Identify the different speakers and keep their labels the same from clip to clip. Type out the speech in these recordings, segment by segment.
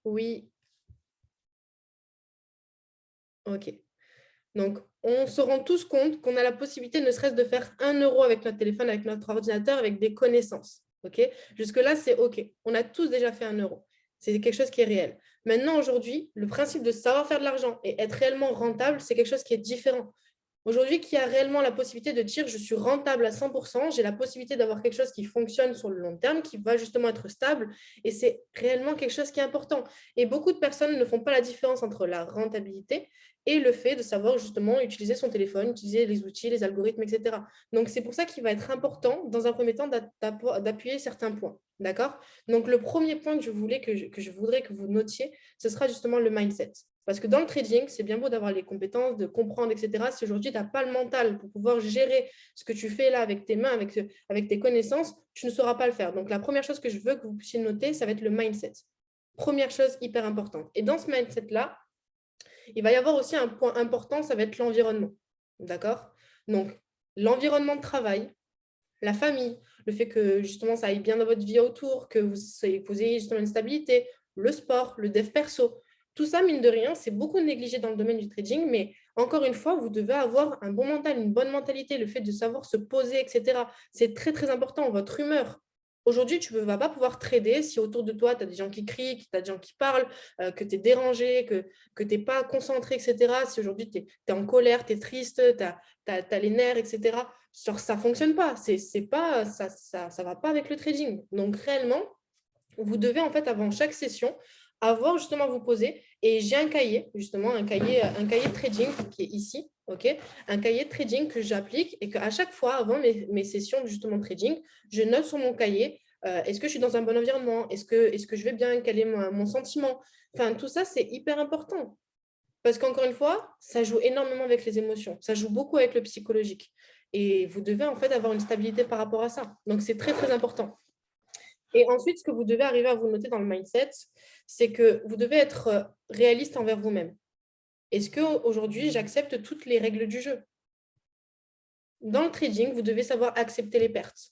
Speaker 1: Oui, ok. Donc, on se rend tous compte qu'on a la possibilité, ne serait-ce de faire 1 € avec notre téléphone, avec notre ordinateur, avec des connaissances. Ok. Jusque-là, c'est OK. On a tous déjà fait 1 €. C'est quelque chose qui est réel. Maintenant, aujourd'hui, le principe de savoir faire de l'argent et être réellement rentable, c'est quelque chose qui est différent. Aujourd'hui, qui a réellement la possibilité de dire je suis rentable à 100%, j'ai la possibilité d'avoir quelque chose qui fonctionne sur le long terme, qui va justement être stable, et c'est réellement quelque chose qui est important. Et beaucoup de personnes ne font pas la différence entre la rentabilité et le fait de savoir justement utiliser son téléphone, utiliser les outils, les algorithmes, etc. Donc, c'est pour ça qu'il va être important, dans un premier temps, d'appuyer certains points. D'accord? Donc, le premier point que je voudrais que vous notiez, ce sera justement le mindset. Parce que dans le trading, c'est bien beau d'avoir les compétences, de comprendre, etc. Si aujourd'hui, tu n'as pas le mental pour pouvoir gérer ce que tu fais là avec tes mains, avec tes connaissances, tu ne sauras pas le faire. Donc, la première chose que je veux que vous puissiez noter, ça va être le mindset. Première chose hyper importante. Et dans ce mindset-là, il va y avoir aussi un point important, ça va être l'environnement. D'accord? Donc, l'environnement de travail, la famille, le fait que justement ça aille bien dans votre vie autour, que vous ayez justement une stabilité, le sport, le dev perso. Tout ça, mine de rien, c'est beaucoup négligé dans le domaine du trading, mais encore une fois, vous devez avoir un bon mental, une bonne mentalité, le fait de savoir se poser, etc. C'est très, très important. Votre humeur. Aujourd'hui, tu ne vas pas pouvoir trader si autour de toi, tu as des gens qui crient, tu as des gens qui parlent, que tu es dérangé, que tu n'es pas concentré, etc. Si aujourd'hui, tu es en colère, tu es triste, tu as les nerfs, etc. Genre, ça ne fonctionne pas. Ça va pas avec le trading. Donc, réellement, vous devez, en fait, avant chaque session, avoir justement à vous poser. Et j'ai un cahier, justement, un cahier de trading qui est ici, OK? Un cahier de trading que j'applique et qu'à chaque fois, avant mes sessions justement de trading, je note sur mon cahier est-ce que je suis dans un bon environnement? Est-ce que je vais bien? Quel est mon sentiment? Enfin, tout ça, c'est hyper important. Parce qu'encore une fois, ça joue énormément avec les émotions. Ça joue beaucoup avec le psychologique. Et vous devez en fait avoir une stabilité par rapport à ça. Donc, c'est très, très important. Et ensuite, ce que vous devez arriver à vous noter dans le mindset, c'est que vous devez être réaliste envers vous-même. Est-ce qu'aujourd'hui, j'accepte toutes les règles du jeu? Dans le trading, vous devez savoir accepter les pertes.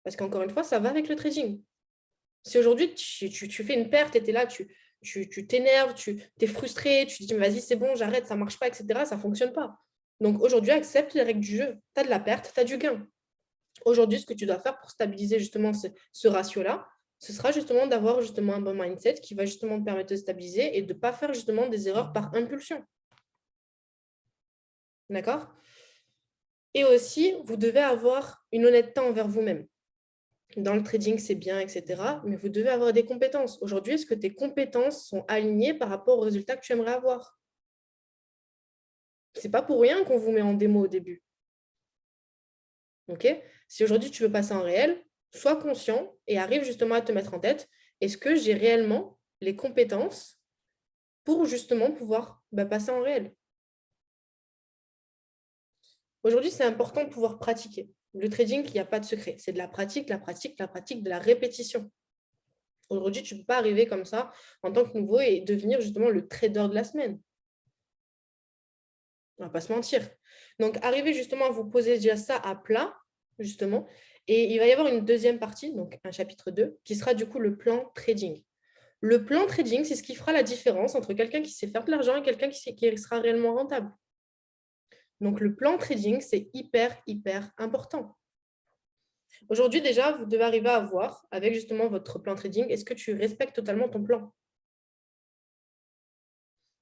Speaker 1: Parce qu'encore une fois, ça va avec le trading. Si aujourd'hui, tu fais une perte et tu es là, tu t'énerves, tu es frustré, tu te dis, vas-y, c'est bon, j'arrête, ça ne marche pas, etc., ça ne fonctionne pas. Donc aujourd'hui, accepte les règles du jeu. Tu as de la perte, tu as du gain. Aujourd'hui, ce que tu dois faire pour stabiliser justement ce ratio-là, ce sera justement d'avoir justement un bon mindset qui va justement te permettre de stabiliser et de ne pas faire justement des erreurs par impulsion. D'accord? Et aussi, vous devez avoir une honnêteté envers vous-même. Dans le trading, c'est bien, etc. Mais vous devez avoir des compétences. Aujourd'hui, est-ce que tes compétences sont alignées par rapport aux résultats que tu aimerais avoir? Ce n'est pas pour rien qu'on vous met en démo au début. Ok? Si aujourd'hui, tu veux passer en réel, sois conscient et arrive justement à te mettre en tête, est-ce que j'ai réellement les compétences pour justement pouvoir passer en réel? Aujourd'hui, c'est important de pouvoir pratiquer. Le trading, il n'y a pas de secret. C'est de la pratique, la pratique, la pratique, de la répétition. Aujourd'hui, tu ne peux pas arriver comme ça en tant que nouveau et devenir justement le trader de la semaine. On ne va pas se mentir. Donc, arrivez justement à vous poser déjà ça à plat, justement. Et il va y avoir une deuxième partie, donc un chapitre 2, qui sera du coup le plan trading. Le plan trading, c'est ce qui fera la différence entre quelqu'un qui sait faire de l'argent et quelqu'un qui sera réellement rentable. Donc, le plan trading, c'est hyper, hyper important. Aujourd'hui, déjà, vous devez arriver à voir, avec justement votre plan trading, est-ce que tu respectes totalement ton plan?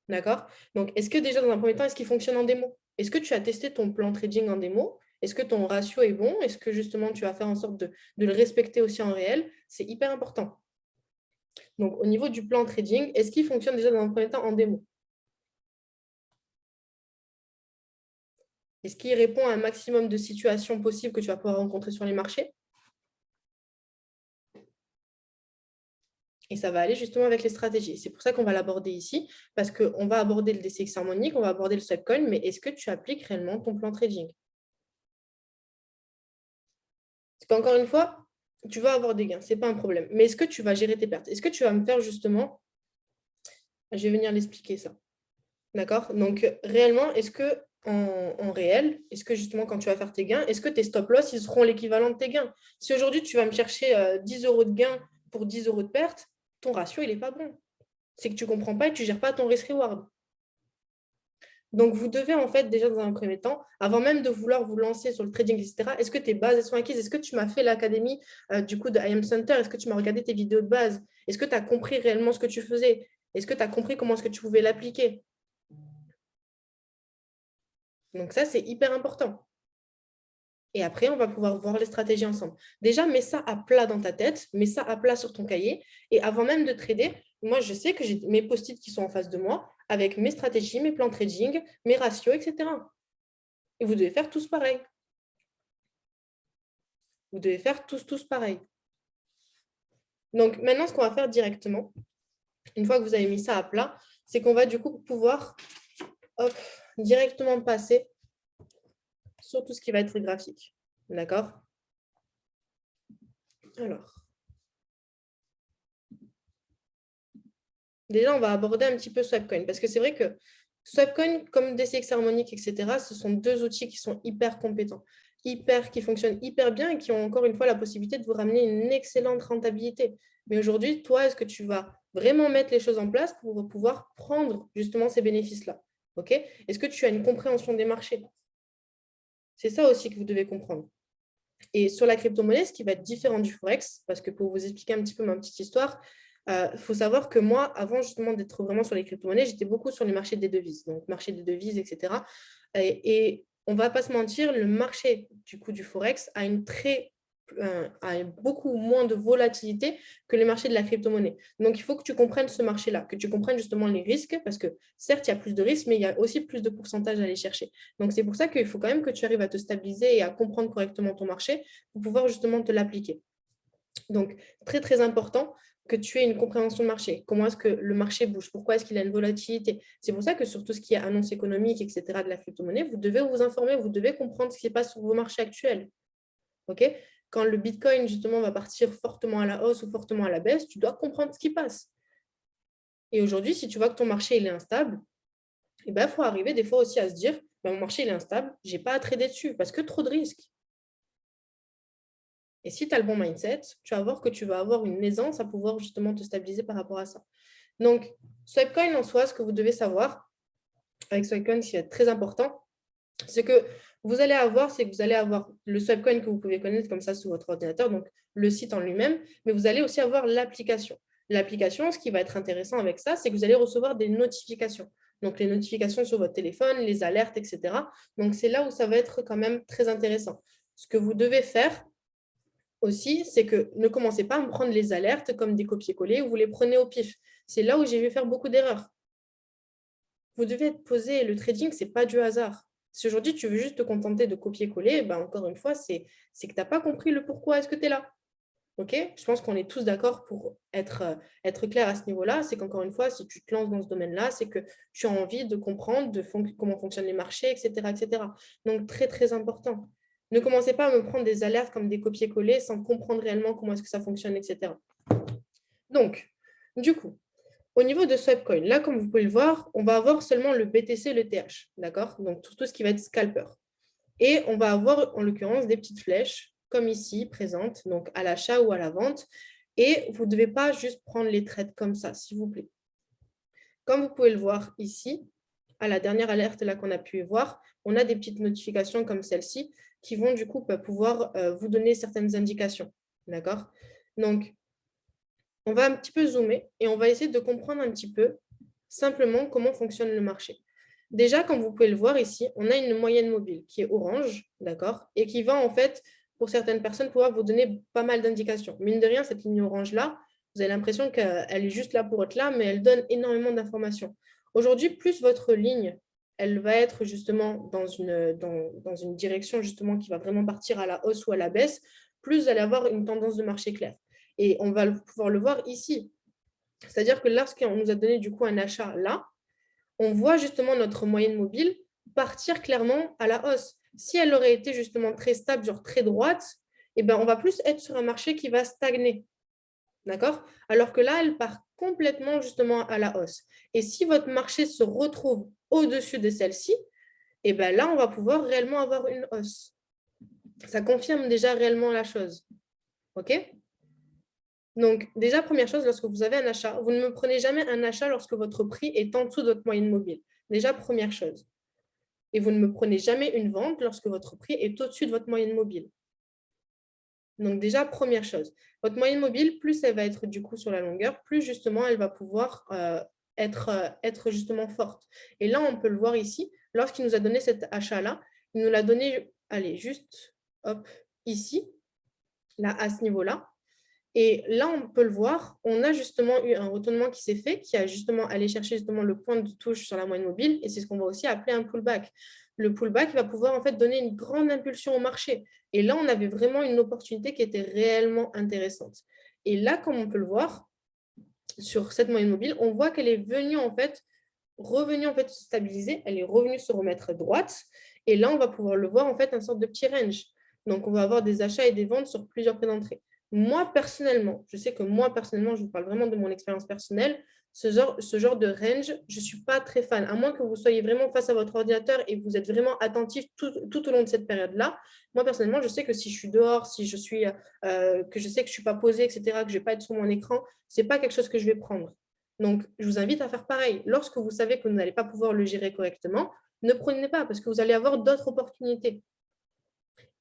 Speaker 1: D'accord? Donc, est-ce que déjà, dans un premier temps, est-ce qu'il fonctionne en démo? Est-ce que tu as testé ton plan trading en démo? Est-ce que ton ratio est bon? Est-ce que justement, tu vas faire en sorte de le respecter aussi en réel? C'est hyper important. Donc, au niveau du plan trading, est-ce qu'il fonctionne déjà dans un premier temps en démo? Est-ce qu'il répond à un maximum de situations possibles que tu vas pouvoir rencontrer sur les marchés? Et ça va aller justement avec les stratégies. C'est pour ça qu'on va l'aborder ici, parce qu'on va aborder le DCX harmonique, on va aborder le subcoin, mais est-ce que tu appliques réellement ton plan trading? Parce qu'encore une fois, tu vas avoir des gains, ce n'est pas un problème. Mais est-ce que tu vas gérer tes pertes? Est-ce que tu vas me faire justement, je vais venir l'expliquer ça. D'accord? Donc, réellement, est-ce que en réel, est-ce que justement, quand tu vas faire tes gains, est-ce que tes stop-loss, ils seront l'équivalent de tes gains? Si aujourd'hui, tu vas me chercher 10 € de gains pour 10 € de perte, ton ratio, il n'est pas bon. C'est que tu ne comprends pas et tu ne gères pas ton risk-reward. Donc, vous devez en fait déjà dans un premier temps, avant même de vouloir vous lancer sur le trading, etc., est-ce que tes bases sont acquises? Est-ce que tu m'as fait l'académie du coup de IM Center? Est-ce que tu m'as regardé tes vidéos de base? Est-ce que tu as compris réellement ce que tu faisais? Est-ce que tu as compris comment est-ce que tu pouvais l'appliquer? Donc ça, c'est hyper important. Et après, on va pouvoir voir les stratégies ensemble. Déjà, mets ça à plat dans ta tête, mets ça à plat sur ton cahier. Et avant même de trader, moi, je sais que j'ai mes post-it qui sont en face de moi avec mes stratégies, mes plans trading, mes ratios, etc. Et vous devez faire tous pareil. Vous devez faire tous pareil. Donc, maintenant, ce qu'on va faire directement, une fois que vous avez mis ça à plat, c'est qu'on va du coup pouvoir directement passer sur tout ce qui va être graphique. D'accord? Alors, déjà, on va aborder un petit peu Swapcoin parce que c'est vrai que Swapcoin, comme DCX Harmonic, etc., ce sont deux outils qui sont hyper compétents, qui fonctionnent hyper bien et qui ont encore une fois la possibilité de vous ramener une excellente rentabilité. Mais aujourd'hui, toi, est-ce que tu vas vraiment mettre les choses en place pour pouvoir prendre justement ces bénéfices-là? Ok? Est-ce que tu as une compréhension des marchés? C'est ça aussi que vous devez comprendre. Et sur la crypto-monnaie, ce qui va être différent du Forex, parce que pour vous expliquer un petit peu ma petite histoire, il faut savoir que moi, avant justement d'être vraiment sur les crypto-monnaies, j'étais beaucoup sur les marchés des devises, donc marché des devises, etc. Et on ne va pas se mentir, le marché du coup du Forex a beaucoup moins de volatilité que le marché de la crypto-monnaie. Donc, il faut que tu comprennes ce marché-là, que tu comprennes justement les risques, parce que certes, il y a plus de risques, mais il y a aussi plus de pourcentage à aller chercher. Donc, c'est pour ça qu'il faut quand même que tu arrives à te stabiliser et à comprendre correctement ton marché pour pouvoir justement te l'appliquer. Donc, très, très important que tu aies une compréhension de marché. Comment est-ce que le marché bouge? Pourquoi est-ce qu'il a une volatilité? C'est pour ça que sur tout ce qui est annonce économique, etc., de la crypto-monnaie, vous devez vous informer, vous devez comprendre ce qui se passe sur vos marchés actuels. OK? Quand le Bitcoin, justement, va partir fortement à la hausse ou fortement à la baisse, tu dois comprendre ce qui passe. Et aujourd'hui, si tu vois que ton marché il est instable, il faut arriver des fois aussi à se dire, mon marché il est instable, je n'ai pas à trader dessus parce que trop de risques. Et si tu as le bon mindset, tu vas voir que tu vas avoir une aisance à pouvoir justement te stabiliser par rapport à ça. Donc, Swapcoin en soi, ce que vous devez savoir avec Swapcoin, ce qui va être très important, c'est que vous allez avoir le Swapcoin que vous pouvez connaître comme ça sur votre ordinateur, donc le site en lui-même, mais vous allez aussi avoir l'application. L'application, ce qui va être intéressant avec ça, c'est que vous allez recevoir des notifications. Donc, les notifications sur votre téléphone, les alertes, etc. Donc, c'est là où ça va être quand même très intéressant. Ce que vous devez faire aussi, c'est que ne commencez pas à me prendre les alertes comme des copier-coller ou vous les prenez au pif. C'est là où j'ai vu faire beaucoup d'erreurs. Vous devez être posé. Le trading, ce n'est pas du hasard. Si aujourd'hui, tu veux juste te contenter de copier-coller, encore une fois, c'est que tu n'as pas compris le pourquoi est-ce que tu es là. Ok? Je pense qu'on est tous d'accord pour être clair à ce niveau-là. C'est qu'encore une fois, si tu te lances dans ce domaine-là, c'est que tu as envie de comprendre comment fonctionnent les marchés, etc., etc. Donc, très, très important. Ne commencez pas à me prendre des alertes comme des copier-coller sans comprendre réellement comment est-ce que ça fonctionne, etc. Donc, du coup, au niveau de Swapcoin, là, comme vous pouvez le voir, on va avoir seulement le BTC et le TH, d'accord? Donc, tout ce qui va être scalper. Et on va avoir, en l'occurrence, des petites flèches, comme ici, présentes, donc à l'achat ou à la vente. Et vous ne devez pas juste prendre les trades comme ça, s'il vous plaît. Comme vous pouvez le voir ici, à la dernière alerte là qu'on a pu voir, on a des petites notifications comme celle-ci qui vont du coup pouvoir vous donner certaines indications. D'accord? Donc, on va un petit peu zoomer et on va essayer de comprendre un petit peu simplement comment fonctionne le marché. Déjà, comme vous pouvez le voir ici, on a une moyenne mobile qui est orange, d'accord, et qui va en fait, pour certaines personnes, pouvoir vous donner pas mal d'indications. Mine de rien, cette ligne orange-là, vous avez l'impression qu'elle est juste là pour être là, mais elle donne énormément d'informations. Aujourd'hui, plus votre ligne, elle va être justement dans une direction justement qui va vraiment partir à la hausse ou à la baisse, plus vous allez avoir une tendance de marché claire. Et on va pouvoir le voir ici. C'est-à-dire que lorsqu'on nous a donné du coup un achat là, on voit justement notre moyenne mobile partir clairement à la hausse. Si elle aurait été justement très stable, genre très droite, on va plus être sur un marché qui va stagner. D'accord? Alors que là, elle part complètement justement à la hausse. Et si votre marché se retrouve au-dessus de celle-ci, là, on va pouvoir réellement avoir une hausse. Ça confirme déjà réellement la chose. OK? Donc, déjà, première chose, lorsque vous avez un achat, vous ne me prenez jamais un achat lorsque votre prix est en dessous de votre moyenne mobile. Déjà, première chose. Et vous ne me prenez jamais une vente lorsque votre prix est au-dessus de votre moyenne mobile. Donc déjà, première chose, votre moyenne mobile, plus elle va être du coup sur la longueur, plus justement elle va pouvoir être justement forte. Et là, on peut le voir ici, lorsqu'il nous a donné cet achat-là, il nous l'a donné, allez, juste hop, ici, là, à ce niveau-là. Et là, on peut le voir, on a justement eu un retournement qui s'est fait, qui a justement allé chercher justement le point de touche sur la moyenne mobile, et c'est ce qu'on va aussi appeler un pullback. Le pullback va pouvoir en fait donner une grande impulsion au marché. Et là, on avait vraiment une opportunité qui était réellement intéressante. Et là, comme on peut le voir, sur cette moyenne mobile, on voit qu'elle est venue en fait, revenue en fait se stabiliser, elle est revenue se remettre droite. Et là, on va pouvoir le voir en fait, un sorte de petit range. Donc, on va avoir des achats et des ventes sur plusieurs prix d'entrée. Moi, personnellement, je sais que moi, personnellement, je vous parle vraiment de mon expérience personnelle, ce genre de range, je ne suis pas très fan. À moins que vous soyez vraiment face à votre ordinateur et que vous êtes vraiment attentif tout au long de cette période-là. Moi, personnellement, je sais que si je suis dehors, si je suis, que je sais que je ne suis pas posée, etc., que je ne vais pas être sur mon écran, ce n'est pas quelque chose que je vais prendre. Donc, je vous invite à faire pareil. Lorsque vous savez que vous n'allez pas pouvoir le gérer correctement, ne prenez pas parce que vous allez avoir d'autres opportunités.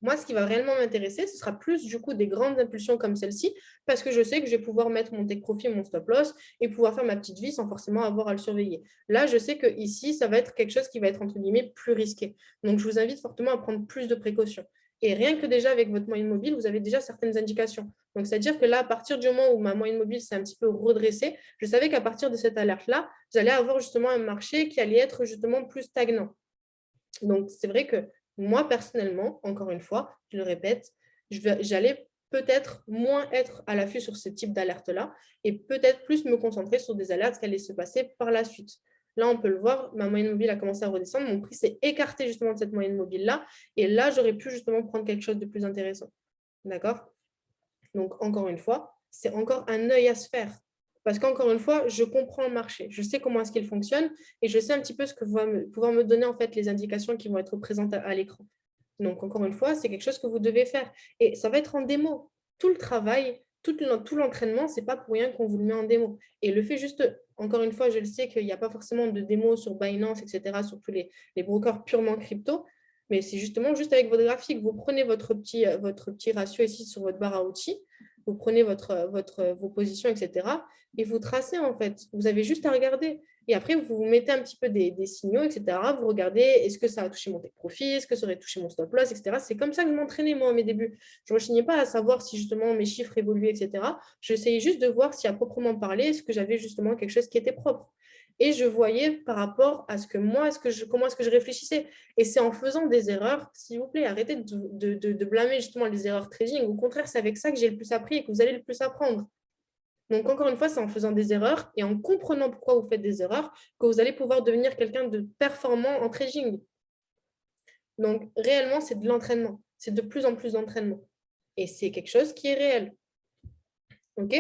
Speaker 1: Moi, ce qui va réellement m'intéresser, ce sera plus du coup des grandes impulsions comme celle-ci, parce que je sais que je vais pouvoir mettre mon take profit, mon stop loss et pouvoir faire ma petite vie sans forcément avoir à le surveiller. Là, je sais que ici, ça va être quelque chose qui va être entre guillemets plus risqué. Donc, je vous invite fortement à prendre plus de précautions. Et rien que déjà avec votre moyenne mobile, vous avez déjà certaines indications. Donc, c'est-à-dire que là, à partir du moment où ma moyenne mobile s'est un petit peu redressée, je savais qu'à partir de cette alerte-là, j'allais avoir justement un marché qui allait être justement plus stagnant. Donc, c'est vrai que moi, personnellement, encore une fois, je le répète, j'allais peut-être moins être à l'affût sur ce type d'alerte-là et peut-être plus me concentrer sur des alertes qui allaient se passer par la suite. Là, on peut le voir, ma moyenne mobile a commencé à redescendre, mon prix s'est écarté justement de cette moyenne mobile-là et là, j'aurais pu justement prendre quelque chose de plus intéressant. D'accord? Donc, encore une fois, c'est encore un œil à se faire. Parce qu'encore une fois, je comprends le marché, je sais comment est-ce qu'il fonctionne et je sais un petit peu ce que va pouvoir me donner en fait les indications qui vont être présentes à l'écran. Donc, encore une fois, c'est quelque chose que vous devez faire. Et ça va être en démo. Tout le travail, tout l'entraînement, ce n'est pas pour rien qu'on vous le met en démo. Et le fait juste, encore une fois, je le sais qu'il n'y a pas forcément de démo sur Binance, etc., sur tous les brokers purement crypto, mais c'est justement juste avec votre graphique. Vous prenez votre petit ratio ici sur votre barre à outils, vous prenez vos positions, etc., et vous tracez en fait. Vous avez juste à regarder. Et après, vous vous mettez un petit peu des signaux, etc. Vous regardez, est-ce que ça a touché mon take profit, est-ce que ça aurait touché mon stop loss, etc. C'est comme ça que je m'entraînais, moi, à mes débuts. Je ne rechignais pas à savoir si justement mes chiffres évoluaient, etc. J'essayais juste de voir si à proprement parler, est-ce que j'avais justement quelque chose qui était propre. Et je voyais par rapport à ce que moi, comment est-ce que je réfléchissais. Et c'est en faisant des erreurs, s'il vous plaît, arrêtez de blâmer justement les erreurs trading. Au contraire, c'est avec ça que j'ai le plus appris et que vous allez le plus apprendre. Donc, encore une fois, c'est en faisant des erreurs et en comprenant pourquoi vous faites des erreurs que vous allez pouvoir devenir quelqu'un de performant en trading. Donc, réellement, c'est de l'entraînement. C'est de plus en plus d'entraînement. Et c'est quelque chose qui est réel. OK?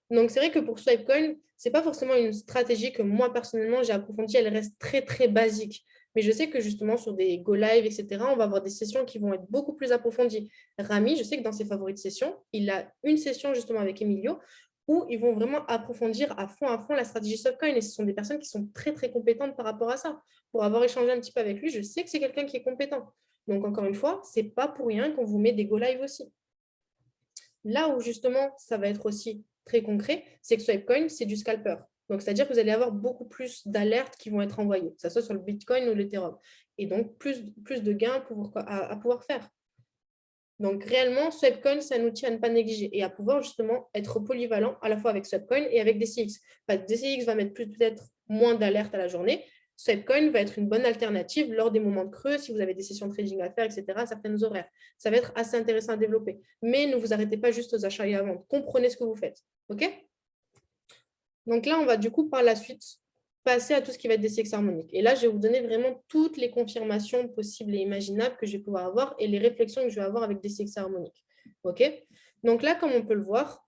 Speaker 1: Donc, c'est vrai que pour Swipecoin, ce n'est pas forcément une stratégie que moi, personnellement, j'ai approfondie. Elle reste très, très basique. Mais je sais que justement, sur des Go Live, etc., on va avoir des sessions qui vont être beaucoup plus approfondies. Rami, je sais que dans ses favoris de session, il a une session justement avec Emilio où ils vont vraiment approfondir à fond la stratégie Swipecoin. Et ce sont des personnes qui sont très, très compétentes par rapport à ça. Pour avoir échangé un petit peu avec lui, je sais que c'est quelqu'un qui est compétent. Donc, encore une fois, ce n'est pas pour rien qu'on vous met des Go Live aussi. Là où justement, ça va être aussi très concret, c'est que Swipecoin, c'est du scalper. Donc, c'est-à-dire que vous allez avoir beaucoup plus d'alertes qui vont être envoyées, que ce soit sur le Bitcoin ou l'Ethereum. Et donc, plus de gains à pouvoir faire. Donc, réellement, Swipecoin, c'est un outil à ne pas négliger et à pouvoir justement être polyvalent à la fois avec Swipecoin et avec DCX. DCX va mettre peut-être moins d'alertes à la journée. Swipecoin va être une bonne alternative lors des moments de creux, si vous avez des sessions de trading à faire, etc., à certaines horaires. Ça va être assez intéressant à développer. Mais ne vous arrêtez pas juste aux achats et à vendre. Comprenez ce que vous faites. OK? Donc là, on va du coup par la suite passer à tout ce qui va être DCX harmonique. Et là, je vais vous donner vraiment toutes les confirmations possibles et imaginables que je vais pouvoir avoir et les réflexions que je vais avoir avec DCX harmonique. OK? Donc là, comme on peut le voir,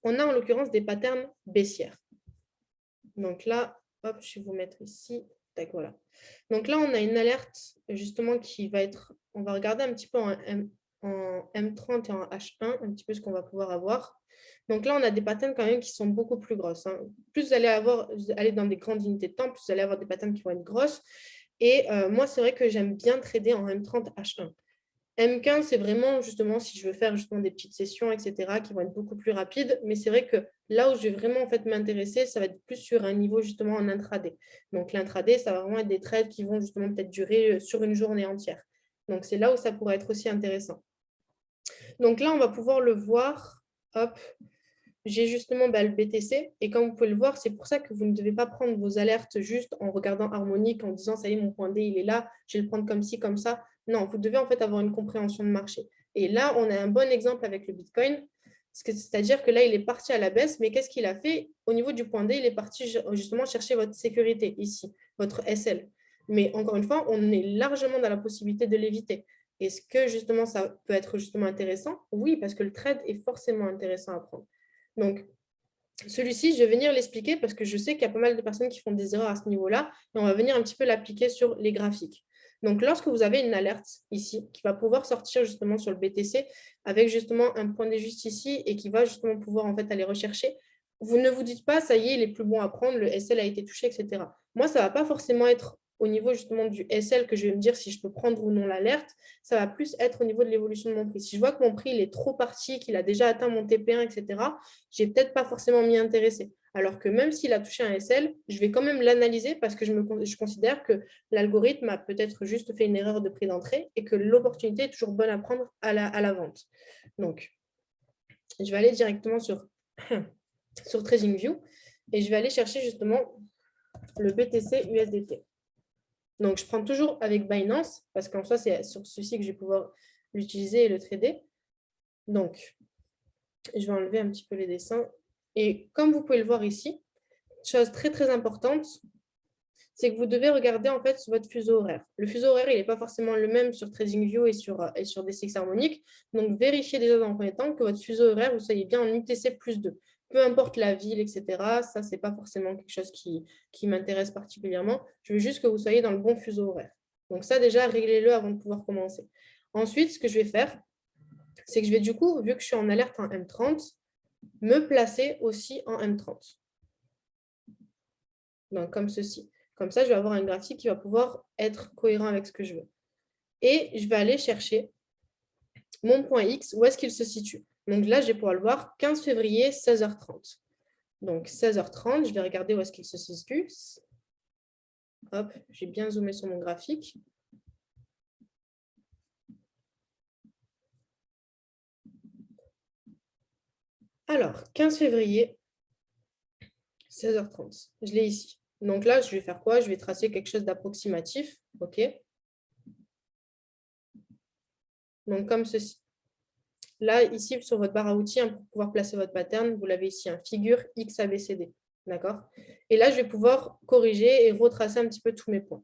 Speaker 1: on a en l'occurrence des patterns baissières. Donc là, hop, je vais vous mettre ici. Tac, voilà. Donc là, on a une alerte justement qui va être, on va regarder un petit peu en M30 et en H1, un petit peu ce qu'on va pouvoir avoir. Donc là, on a des patterns quand même qui sont beaucoup plus grosses, hein. Plus vous allez aller dans des grandes unités de temps, plus vous allez avoir des patterns qui vont être grosses. Et moi, c'est vrai que j'aime bien trader en M30 H1. M15, c'est vraiment justement si je veux faire justement des petites sessions, etc., qui vont être beaucoup plus rapides. Mais c'est vrai que là où je vais vraiment en fait m'intéresser, ça va être plus sur un niveau justement en intraday. Donc l'intraday, ça va vraiment être des trades qui vont justement peut-être durer sur une journée entière. Donc c'est là où ça pourrait être aussi intéressant. Donc là, on va pouvoir le voir. Hop, j'ai justement le BTC. Et comme vous pouvez le voir, c'est pour ça que vous ne devez pas prendre vos alertes juste en regardant harmonique, en disant, ça y est, mon point D, il est là, je vais le prendre comme ci, comme ça. Non, vous devez en fait avoir une compréhension de marché. Et là, on a un bon exemple avec le Bitcoin. C'est-à-dire que là, il est parti à la baisse, mais qu'est-ce qu'il a fait? Au niveau du point D, il est parti justement chercher votre sécurité ici, votre SL. Mais encore une fois, on est largement dans la possibilité de l'éviter. Est-ce que justement ça peut être justement intéressant? Oui, parce que le trade est forcément intéressant à prendre. Donc, celui-ci, je vais venir l'expliquer parce que je sais qu'il y a pas mal de personnes qui font des erreurs à ce niveau-là et on va venir un petit peu l'appliquer sur les graphiques. Donc, lorsque vous avez une alerte ici qui va pouvoir sortir justement sur le BTC avec justement un point de juste ici et qui va justement pouvoir en fait aller rechercher, vous ne vous dites pas, ça y est, il est plus bon à prendre, le SL a été touché, etc. Moi, ça ne va pas forcément être au niveau justement du SL que je vais me dire si je peux prendre ou non l'alerte, ça va plus être au niveau de l'évolution de mon prix. Si je vois que mon prix il est trop parti, qu'il a déjà atteint mon TP1, etc., je vais peut-être pas forcément m'y intéresser. Alors que même s'il a touché un SL, je vais quand même l'analyser parce que je considère que l'algorithme a peut-être juste fait une erreur de prix d'entrée et que l'opportunité est toujours bonne à prendre à la vente. Donc, je vais aller directement sur TradingView et je vais aller chercher justement le BTC USDT. Donc, je prends toujours avec Binance parce qu'en soi, c'est sur ceci que je vais pouvoir l'utiliser et le trader. Donc, je vais enlever un petit peu les dessins. Et comme vous pouvez le voir ici, chose très, très importante, c'est que vous devez regarder en fait votre fuseau horaire. Le fuseau horaire, il n'est pas forcément le même sur TradingView et sur DCX harmonique. Donc, vérifiez déjà dans le premier temps que votre fuseau horaire, vous soyez bien en UTC plus 2. Peu importe la ville, etc. Ça, ce n'est pas forcément quelque chose qui m'intéresse particulièrement. Je veux juste que vous soyez dans le bon fuseau horaire. Donc ça, déjà, réglez-le avant de pouvoir commencer. Ensuite, ce que je vais faire, c'est que je vais du coup, vu que je suis en alerte en M30, me placer aussi en M30. Donc, comme ceci. Comme ça, je vais avoir un graphique qui va pouvoir être cohérent avec ce que je veux. Et je vais aller chercher mon point X, où est-ce qu'il se situe. Donc là, je vais pouvoir le voir, 15 février, 16h30. Donc, 16h30, je vais regarder où est-ce qu'il se situe. Hop, j'ai bien zoomé sur mon graphique. Alors, 15 février, 16h30. Je l'ai ici. Donc là, je vais faire quoi? Je vais tracer quelque chose d'approximatif. OK. Donc, comme ceci. Là, ici, sur votre barre à outils, pour pouvoir placer votre pattern, vous l'avez ici, un figure XABCD. D'accord? Et là, je vais pouvoir corriger et retracer un petit peu tous mes points.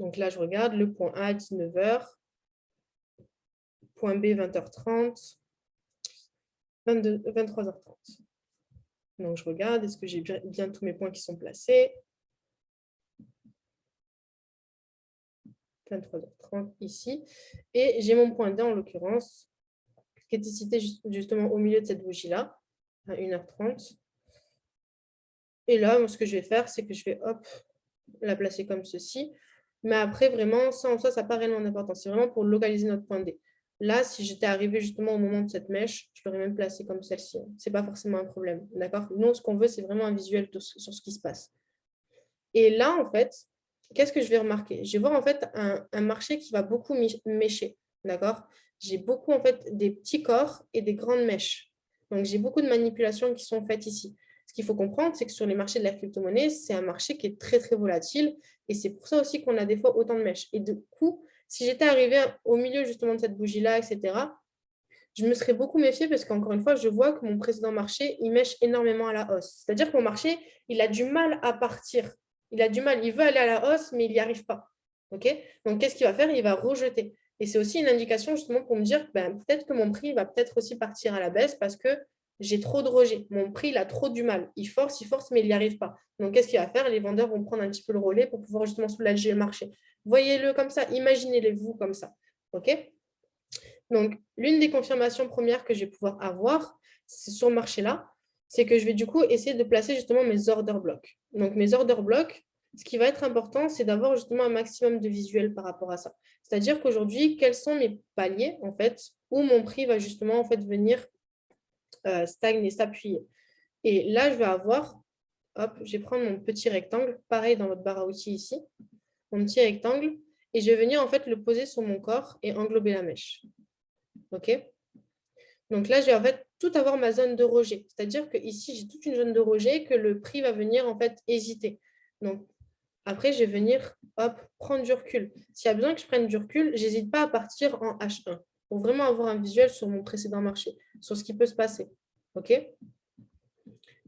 Speaker 1: Donc là, je regarde le point A, 19h. Point B, 20h30. 23h30. Donc, je regarde, est-ce que j'ai bien tous mes points qui sont placés? 23h30 ici. Et j'ai mon point D en l'occurrence, qui était cité justement au milieu de cette bougie-là, à 1h30. Et là, moi, ce que je vais faire, c'est que je vais la placer comme ceci. Mais après, vraiment, ça en soi, ça n'a pas réellement d'importance. C'est vraiment pour localiser notre point D. Là, si j'étais arrivé justement au moment de cette mèche, je l'aurais même placé comme celle-ci. Ce n'est pas forcément un problème. D'accord? Nous, ce qu'on veut, c'est vraiment un visuel sur ce qui se passe. Et là, en fait, qu'est-ce que je vais remarquer? Je vais voir en fait un marché qui va beaucoup mècher. D'accord? J'ai beaucoup en fait des petits corps et des grandes mèches. Donc, j'ai beaucoup de manipulations qui sont faites ici. Ce qu'il faut comprendre, c'est que sur les marchés de la crypto-monnaie, c'est un marché qui est très, très volatile. Et c'est pour ça aussi qu'on a des fois autant de mèches. Et du coup, si j'étais arrivé au milieu justement de cette bougie-là, etc., je me serais beaucoup méfiée parce qu'encore une fois, je vois que mon précédent marché, il mèche énormément à la hausse. C'est-à-dire que mon marché, il a du mal à partir. Il a du mal, il veut aller à la hausse, mais il n'y arrive pas. Okay? Donc, qu'est-ce qu'il va faire? Il va rejeter. Et c'est aussi une indication justement pour me dire peut-être que mon prix va peut-être aussi partir à la baisse parce que j'ai trop de rejet. Mon prix, il a trop du mal. Il force, mais il n'y arrive pas. Donc, qu'est-ce qu'il va faire? Les vendeurs vont prendre un petit peu le relais pour pouvoir justement soulager le marché. Voyez-le comme ça, imaginez-le-vous comme ça. OK? Donc, l'une des confirmations premières que je vais pouvoir avoir, sur le marché-là, c'est que je vais du coup essayer de placer justement mes order blocks. Donc, mes order blocks, ce qui va être important, c'est d'avoir justement un maximum de visuels par rapport à ça. C'est-à-dire qu'aujourd'hui, quels sont mes paliers, en fait, où mon prix va justement en fait venir stagner, s'appuyer. Et là, je vais avoir, hop, je vais prendre mon petit rectangle, pareil dans votre barre à outils ici, mon petit rectangle, et je vais venir en fait le poser sur mon corps et englober la mèche. OK? Donc là, je vais en fait tout avoir ma zone de rejet. C'est-à-dire que ici, j'ai toute une zone de rejet que le prix va venir en fait hésiter. Donc après, je vais venir hop, prendre du recul. S'il y a besoin que je prenne du recul, j'hésite pas à partir en H1 pour vraiment avoir un visuel sur mon précédent marché, sur ce qui peut se passer. OK?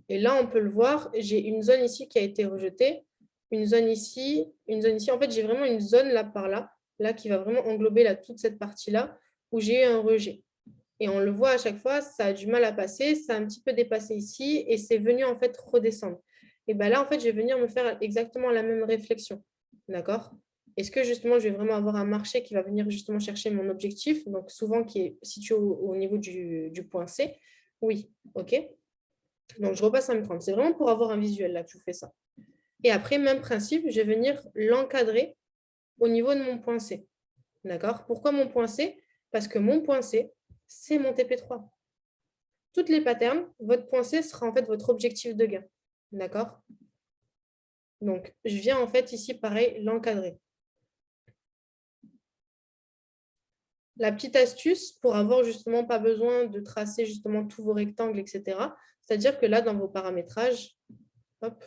Speaker 1: Et là, on peut le voir, j'ai une zone ici qui a été rejetée, une zone ici, une zone ici. En fait, j'ai vraiment une zone là par là, là qui va vraiment englober là, toute cette partie-là où j'ai eu un rejet. Et on le voit à chaque fois, ça a du mal à passer, ça a un petit peu dépassé ici et c'est venu en fait redescendre. Et bien là, en fait, je vais venir me faire exactement la même réflexion. D'accord? Est-ce que justement, je vais vraiment avoir un marché qui va venir justement chercher mon objectif, donc souvent qui est situé au niveau du point C? Oui, OK. Donc, je repasse à M30. C'est vraiment pour avoir un visuel là que je vous fais ça. Et après, même principe, je vais venir l'encadrer au niveau de mon point C. D'accord? Pourquoi mon point C? Parce que mon point C, c'est mon TP3. Toutes les patterns, votre point C sera en fait votre objectif de gain. D'accord? Donc, je viens en fait ici, pareil, l'encadrer. La petite astuce pour avoir justement pas besoin de tracer justement tous vos rectangles, etc. C'est-à-dire que là, dans vos paramétrages, hop,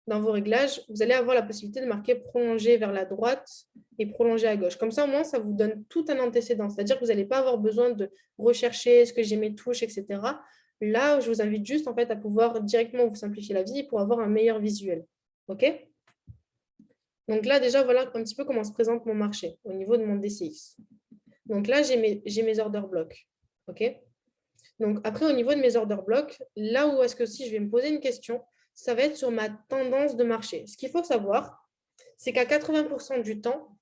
Speaker 1: dans vos réglages, vous allez avoir la possibilité de marquer prolonger vers la droite et prolonger à gauche. Comme ça, au moins, ça vous donne tout un antécédent. C'est-à-dire que vous n'allez pas avoir besoin de rechercher ce que j'ai mes touches, etc. Là, je vous invite juste en fait, à pouvoir directement vous simplifier la vie pour avoir un meilleur visuel. OK? Donc là, déjà, voilà un petit peu comment se présente mon marché au niveau de mon DCX. Donc là, j'ai mes order blocks. OK? Donc après, au niveau de mes order blocks, là où est-ce que si je vais me poser une question, ça va être sur ma tendance de marché. Ce qu'il faut savoir, c'est qu'à 80% du temps,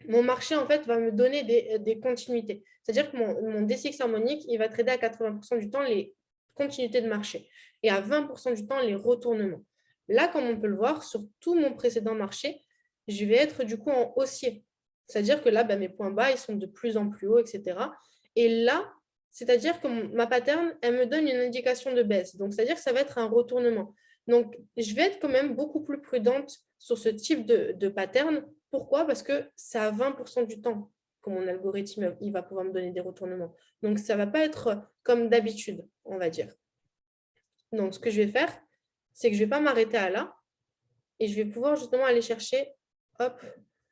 Speaker 1: mon marché, en fait, va me donner des continuités. C'est-à-dire que mon DCX harmonique, il va trader à 80% du temps les continuités de marché et à 20% du temps les retournements. Là, comme on peut le voir, sur tout mon précédent marché, je vais être du coup en haussier. C'est-à-dire que là, mes points bas, ils sont de plus en plus hauts, etc. Et là, c'est-à-dire que ma pattern, elle me donne une indication de baisse. Donc, c'est-à-dire que ça va être un retournement. Donc, je vais être quand même beaucoup plus prudente sur ce type de pattern. Pourquoi? Parce que c'est à 20% du temps que mon algorithme il va pouvoir me donner des retournements. Donc, ça ne va pas être comme d'habitude, on va dire. Donc, ce que je vais faire, c'est que je ne vais pas m'arrêter à là et je vais pouvoir justement aller chercher, hop,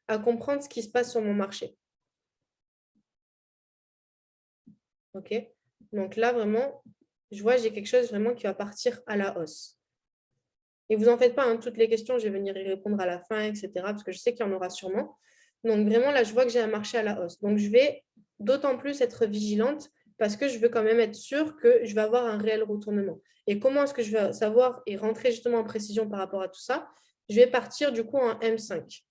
Speaker 1: à comprendre ce qui se passe sur mon marché. OK? Donc là, vraiment, je vois, j'ai quelque chose vraiment qui va partir à la hausse. Et vous en faites pas, hein, toutes les questions, je vais venir y répondre à la fin, etc. Parce que je sais qu'il y en aura sûrement. Donc vraiment, là, je vois que j'ai un marché à la hausse. Donc je vais d'autant plus être vigilante parce que je veux quand même être sûre que je vais avoir un réel retournement. Et comment est-ce que je vais savoir et rentrer justement en précision par rapport à tout ça? Je vais partir du coup en M5.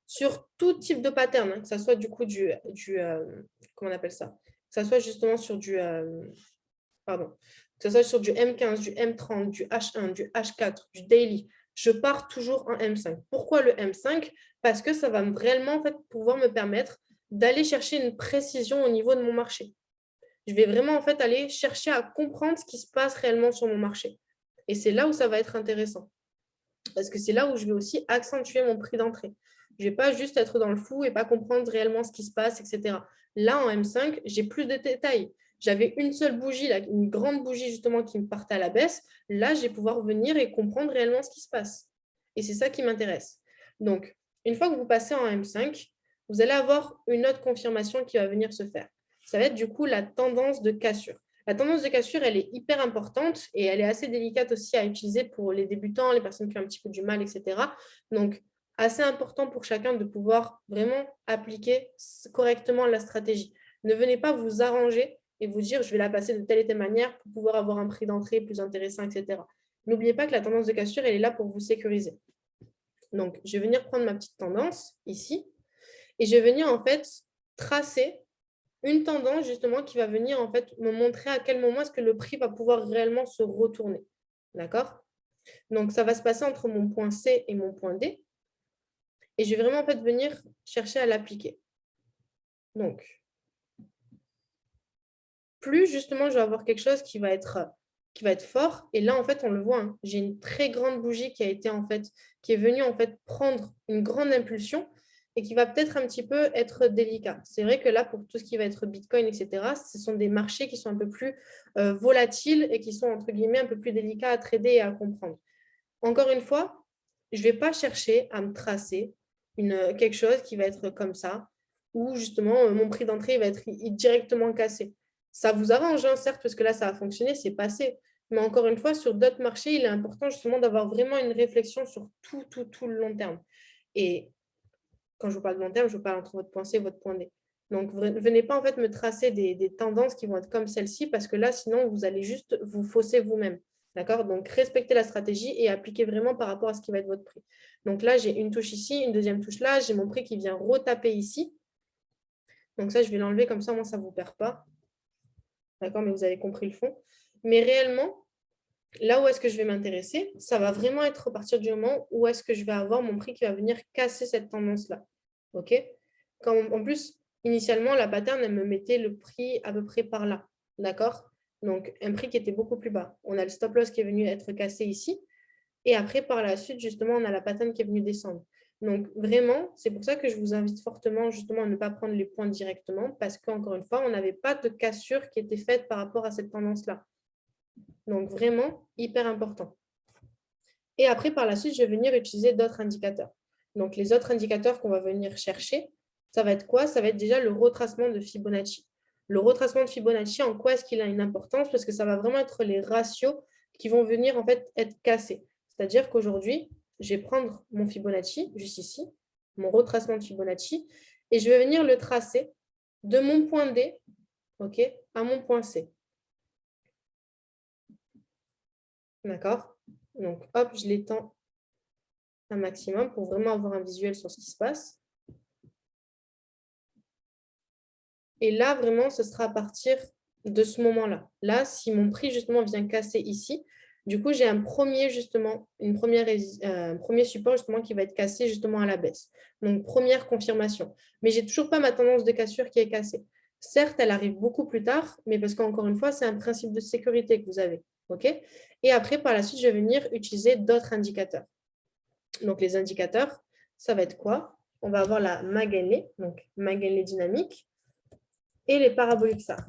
Speaker 1: Sur tout type de pattern, hein, que ce soit du coup comment on appelle ça? Que ce soit justement sur pardon, que ce soit sur du M15, du M30, du H1, du H4, du daily, je pars toujours en M5. Pourquoi le M5? Parce que ça va réellement en fait, pouvoir me permettre d'aller chercher une précision au niveau de mon marché. Je vais vraiment en fait aller chercher à comprendre ce qui se passe réellement sur mon marché. Et c'est là où ça va être intéressant. Parce que c'est là où je vais aussi accentuer mon prix d'entrée. Je ne vais pas juste être dans le flou et pas comprendre réellement ce qui se passe, etc. Là, en M5, j'ai plus de détails. J'avais une seule bougie, là, une grande bougie justement qui me partait à la baisse. Là, je vais pouvoir venir et comprendre réellement ce qui se passe. Et c'est ça qui m'intéresse. Donc, une fois que vous passez en M5, vous allez avoir une autre confirmation qui va venir se faire. Ça va être du coup la tendance de cassure. La tendance de cassure, elle est hyper importante et elle est assez délicate aussi à utiliser pour les débutants, les personnes qui ont un petit peu du mal, etc. Donc, assez important pour chacun de pouvoir vraiment appliquer correctement la stratégie. Ne venez pas vous arranger et vous dire je vais la passer de telle et telle manière pour pouvoir avoir un prix d'entrée plus intéressant, etc. N'oubliez pas que la tendance de cassure, elle est là pour vous sécuriser. Donc, je vais venir prendre ma petite tendance ici et je vais venir en fait tracer une tendance justement qui va venir en fait me montrer à quel moment est-ce que le prix va pouvoir réellement se retourner. D'accord? Donc, ça va se passer entre mon point C et mon point D. Et je vais vraiment en fait venir chercher à l'appliquer. Donc, plus justement je vais avoir quelque chose qui va être fort. Et là, en fait, on le voit, hein, j'ai une très grande bougie qui a été en fait, qui est venue en fait prendre une grande impulsion et qui va peut-être un petit peu être délicat. C'est vrai que là, pour tout ce qui va être Bitcoin, etc., ce sont des marchés qui sont un peu plus volatiles et qui sont, entre guillemets, un peu plus délicats à trader et à comprendre. Encore une fois, je ne vais pas chercher à me tracer quelque chose qui va être comme ça, où justement mon prix d'entrée va être directement cassé. Ça vous arrange, hein, certes, parce que là, ça a fonctionné, c'est passé. Mais encore une fois, sur d'autres marchés, il est important justement d'avoir vraiment une réflexion sur tout le long terme. Et quand je vous parle de long terme, je vous parle entre votre point C et votre point D. Donc, venez pas en fait me tracer des tendances qui vont être comme celle-ci, parce que là, sinon, vous allez juste vous fausser vous-même. D'accord? Donc, respectez la stratégie et appliquez vraiment par rapport à ce qui va être votre prix. Donc là, j'ai une touche ici, une deuxième touche là, j'ai mon prix qui vient retaper ici. Donc ça, je vais l'enlever comme ça, moi, ça ne vous perd pas. D'accord? Mais vous avez compris le fond. Mais réellement, là où est-ce que je vais m'intéresser, ça va vraiment être à partir du moment où est-ce que je vais avoir mon prix qui va venir casser cette tendance-là. OK? En plus, initialement, la pattern, elle me mettait le prix à peu près par là. D'accord? Donc, un prix qui était beaucoup plus bas. On a le stop loss qui est venu être cassé ici. Et après, par la suite, justement, on a la pattern qui est venue descendre. Donc, vraiment, c'est pour ça que je vous invite fortement, justement, à ne pas prendre les points directement parce qu'encore une fois, on n'avait pas de cassure qui était faite par rapport à cette tendance-là. Donc, vraiment, hyper important. Et après, par la suite, je vais venir utiliser d'autres indicateurs. Donc, les autres indicateurs qu'on va venir chercher, ça va être quoi? Ça va être déjà le retracement de Fibonacci. Le retracement de Fibonacci, en quoi est-ce qu'il a une importance? Parce que ça va vraiment être les ratios qui vont venir en fait être cassés. C'est-à-dire qu'aujourd'hui, je vais prendre mon Fibonacci, juste ici, mon retracement de Fibonacci, et je vais venir le tracer de mon point D, ok, à mon point C. D'accord? Donc, hop, je l'étends un maximum pour vraiment avoir un visuel sur ce qui se passe. Et là, vraiment, ce sera à partir de ce moment-là. Là, si mon prix, justement, vient casser ici, du coup, j'ai un premier, justement, premier support, justement, qui va être cassé, justement, à la baisse. Donc, première confirmation. Mais je n'ai toujours pas ma tendance de cassure qui est cassée. Certes, elle arrive beaucoup plus tard, mais parce qu'encore une fois, c'est un principe de sécurité que vous avez. OK? Et après, par la suite, je vais venir utiliser d'autres indicateurs. Donc, les indicateurs, ça va être quoi? On va avoir la Magenle, donc Magenle dynamique, et les paraboliques SAR,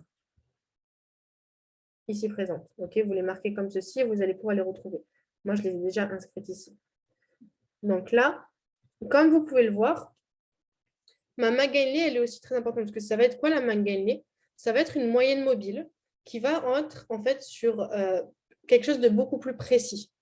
Speaker 1: ici présentes. Ok, vous les marquez comme ceci et vous allez pouvoir les retrouver. Moi, je les ai déjà inscrites ici. Donc là, comme vous pouvez le voir, ma Magenle, elle est aussi très importante parce que ça va être quoi la Magenle? Ça va être une moyenne mobile qui va être en fait sur quelque chose de beaucoup plus précis.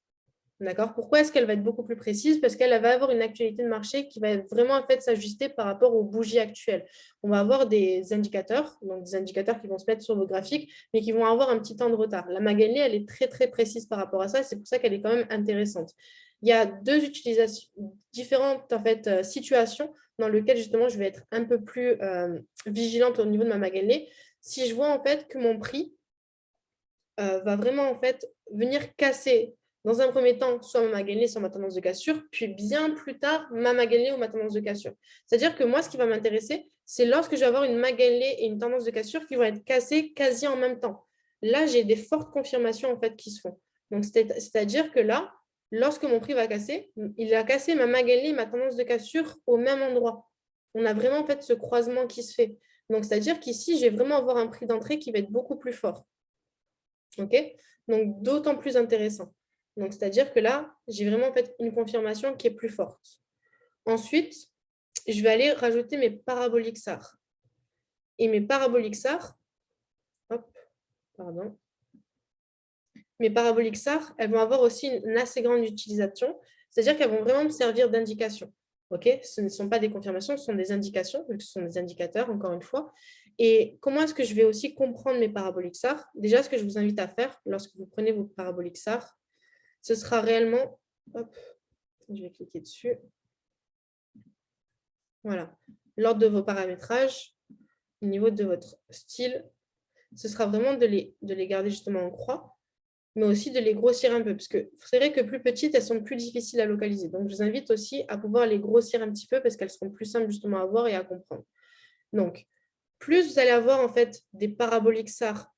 Speaker 1: D'accord? Pourquoi est-ce qu'elle va être beaucoup plus précise? Parce qu'elle va avoir une actualité de marché qui va vraiment en fait s'ajuster par rapport aux bougies actuelles. On va avoir des indicateurs, donc des indicateurs qui vont se mettre sur vos graphiques, mais qui vont avoir un petit temps de retard. La Magenle, elle est très très précise par rapport à ça, c'est pour ça qu'elle est quand même intéressante. Il y a deux utilisations, différentes en fait, situations dans lesquelles justement je vais être un peu plus vigilante au niveau de ma Magenle. Si je vois en fait que mon prix va vraiment en fait venir casser dans un premier temps soit ma Magenle, soit ma tendance de cassure, puis bien plus tard ma Magenle ou ma tendance de cassure. C'est-à-dire que moi, ce qui va m'intéresser, c'est lorsque je vais avoir une Magenle et une tendance de cassure qui vont être cassées quasi en même temps. Là, j'ai des fortes confirmations en fait qui se font. Donc, c'est-à-dire que là, lorsque mon prix va casser, il a cassé ma Magenle et ma tendance de cassure au même endroit. On a vraiment en fait ce croisement qui se fait. Donc, c'est-à-dire qu'ici, je vais vraiment avoir un prix d'entrée qui va être beaucoup plus fort. OK? Donc, d'autant plus intéressant. Donc, c'est-à-dire que là, j'ai vraiment fait une confirmation qui est plus forte. Ensuite, je vais aller rajouter mes paraboliques SAR. Et mes paraboliques SAR, hop, pardon. Mes paraboliques SAR, elles vont avoir aussi une assez grande utilisation. C'est-à-dire qu'elles vont vraiment me servir d'indication. OK? Ce ne sont pas des confirmations, ce sont des indications, ce sont des indicateurs, encore une fois. Et comment est-ce que je vais aussi comprendre mes paraboliques SAR? Déjà, ce que je vous invite à faire lorsque vous prenez vos paraboliques SAR, ce sera réellement, hop, je vais cliquer dessus. Voilà, l'ordre de vos paramétrages. au niveau de votre style, ce sera vraiment de les garder justement en croix, mais aussi de les grossir un peu, parce que c'est vrai que plus petites, elles sont plus difficiles à localiser. Donc, je vous invite aussi à pouvoir les grossir un petit peu parce qu'elles seront plus simples justement à voir et à comprendre. Donc, plus vous allez avoir en fait des paraboliques SAR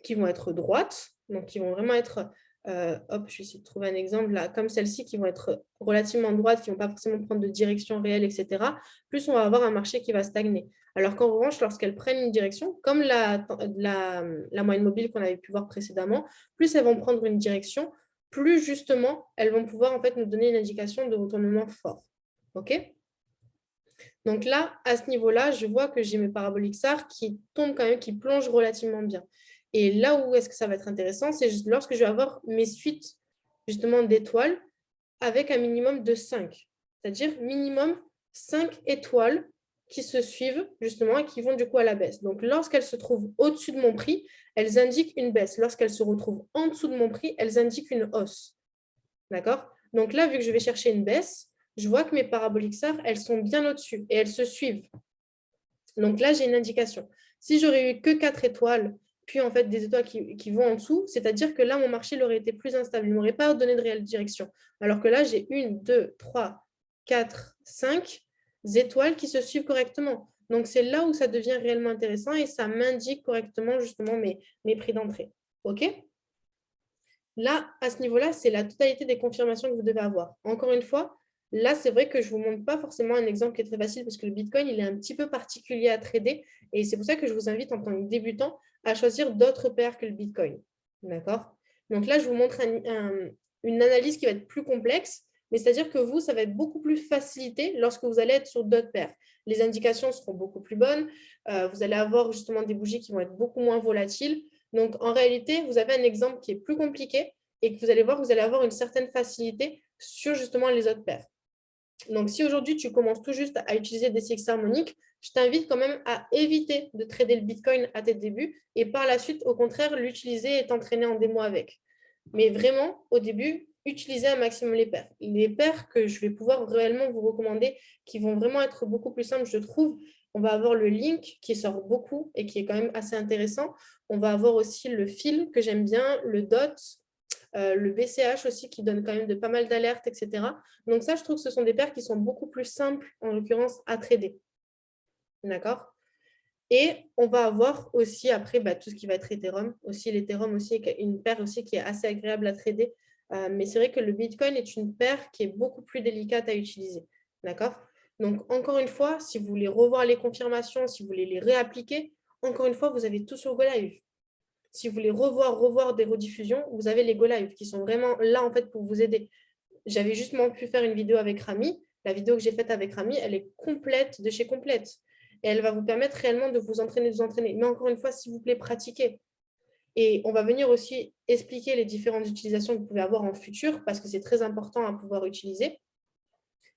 Speaker 1: qui vont être droites, donc qui vont vraiment être, hop, je vais essayer de trouver un exemple là, comme celle-ci, qui vont être relativement droites, qui ne vont pas forcément prendre de direction réelle, etc., plus on va avoir un marché qui va stagner. Alors qu'en revanche, lorsqu'elles prennent une direction, comme la moyenne mobile qu'on avait pu voir précédemment, plus elles vont prendre une direction, plus justement, elles vont pouvoir en fait nous donner une indication de retournement fort. OK? Donc là, à ce niveau-là, je vois que j'ai mes paraboliques SAR qui tombent quand même, qui plongent relativement bien. Et là où est-ce que ça va être intéressant, c'est lorsque je vais avoir mes suites justement d'étoiles avec un minimum de 5. C'est-à-dire minimum 5 étoiles qui se suivent justement et qui vont du coup à la baisse. Donc lorsqu'elles se trouvent au-dessus de mon prix, elles indiquent une baisse. Lorsqu'elles se retrouvent en dessous de mon prix, elles indiquent une hausse. D'accord? Donc là, vu que je vais chercher une baisse, je vois que mes paraboliques SAR, elles sont bien au-dessus et elles se suivent. Donc là, j'ai une indication. Si j'aurais eu que 4 étoiles, puis en fait des étoiles qui vont en dessous, c'est-à-dire que là, mon marché il aurait été plus instable. Il ne m'aurait pas donné de réelle direction. Alors que là, j'ai 1, 2, 3, 4, 5 étoiles qui se suivent correctement. Donc, c'est là où ça devient réellement intéressant et ça m'indique correctement justement mes prix d'entrée. OK? Là, à ce niveau-là, c'est la totalité des confirmations que vous devez avoir. Encore une fois, là, c'est vrai que je ne vous montre pas forcément un exemple qui est très facile parce que le Bitcoin, il est un petit peu particulier à trader. Et c'est pour ça que je vous invite en tant que débutant à choisir d'autres paires que le Bitcoin. D'accord? Donc là, je vous montre une analyse qui va être plus complexe, mais c'est-à-dire que vous, ça va être beaucoup plus facilité lorsque vous allez être sur d'autres paires. Les indications seront beaucoup plus bonnes. Vous allez avoir justement des bougies qui vont être beaucoup moins volatiles. Donc, en réalité, vous avez un exemple qui est plus compliqué et que vous allez voir, vous allez avoir une certaine facilité sur justement les autres paires. Donc, si aujourd'hui, tu commences tout juste à utiliser des CX harmoniques, je t'invite quand même à éviter de trader le Bitcoin à tes débuts et par la suite, au contraire, l'utiliser et t'entraîner en démo avec. Mais vraiment, au début, utilisez un maximum les paires. Les paires que je vais pouvoir réellement vous recommander, qui vont vraiment être beaucoup plus simples, je trouve, on va avoir le Link qui sort beaucoup et qui est quand même assez intéressant. On va avoir aussi le fil que j'aime bien, le DOT, le BCH aussi qui donne quand même de pas mal d'alertes, etc. Donc ça, je trouve que ce sont des paires qui sont beaucoup plus simples, en l'occurrence, à trader. D'accord? Et on va avoir aussi après tout ce qui va être Ethereum. Aussi, l'Ethereum aussi est une paire aussi qui est assez agréable à trader. Mais c'est vrai que le Bitcoin est une paire qui est beaucoup plus délicate à utiliser. D'accord? Donc, encore une fois, si vous voulez revoir les confirmations, si vous voulez les réappliquer, encore une fois, vous avez tout sur GoLive. Si vous voulez revoir des rediffusions, vous avez les GoLive qui sont vraiment là en fait pour vous aider. J'avais justement pu faire une vidéo avec Rami. La vidéo que j'ai faite avec Rami, elle est complète de chez complète. Et elle va vous permettre réellement de vous entraîner, de vous entraîner. Mais encore une fois, s'il vous plaît, pratiquez. Et on va venir aussi expliquer les différentes utilisations que vous pouvez avoir en futur parce que c'est très important à pouvoir utiliser.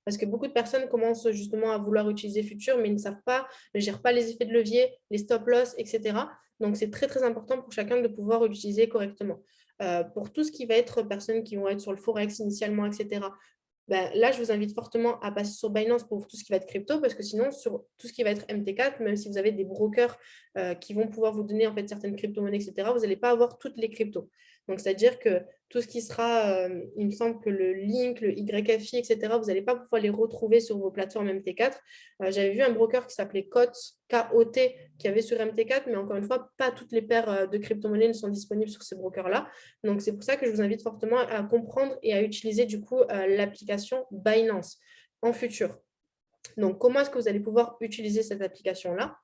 Speaker 1: Parce que beaucoup de personnes commencent justement à vouloir utiliser Futur, mais ils ne savent pas, ne gèrent pas les effets de levier, les stop-loss, etc. Donc, c'est très, très important pour chacun de pouvoir utiliser correctement. Pour tout ce qui va être personnes qui vont être sur le Forex initialement, etc., là, je vous invite fortement à passer sur Binance pour tout ce qui va être crypto, parce que sinon, sur tout ce qui va être MT4, même si vous avez des brokers qui vont pouvoir vous donner en fait certaines crypto-monnaies, etc., vous n'allez pas avoir toutes les cryptos. Donc, c'est-à-dire que tout ce qui sera, il me semble que le Link, le YFI, etc., vous n'allez pas pouvoir les retrouver sur vos plateformes MT4. J'avais vu un broker qui s'appelait COT, K-O-T, qui avait sur MT4, mais encore une fois, pas toutes les paires de crypto-monnaies ne sont disponibles sur ces brokers-là. Donc, c'est pour ça que je vous invite fortement à comprendre et à utiliser du coup l'application Binance en futur. Donc, comment est-ce que vous allez pouvoir utiliser cette application-là?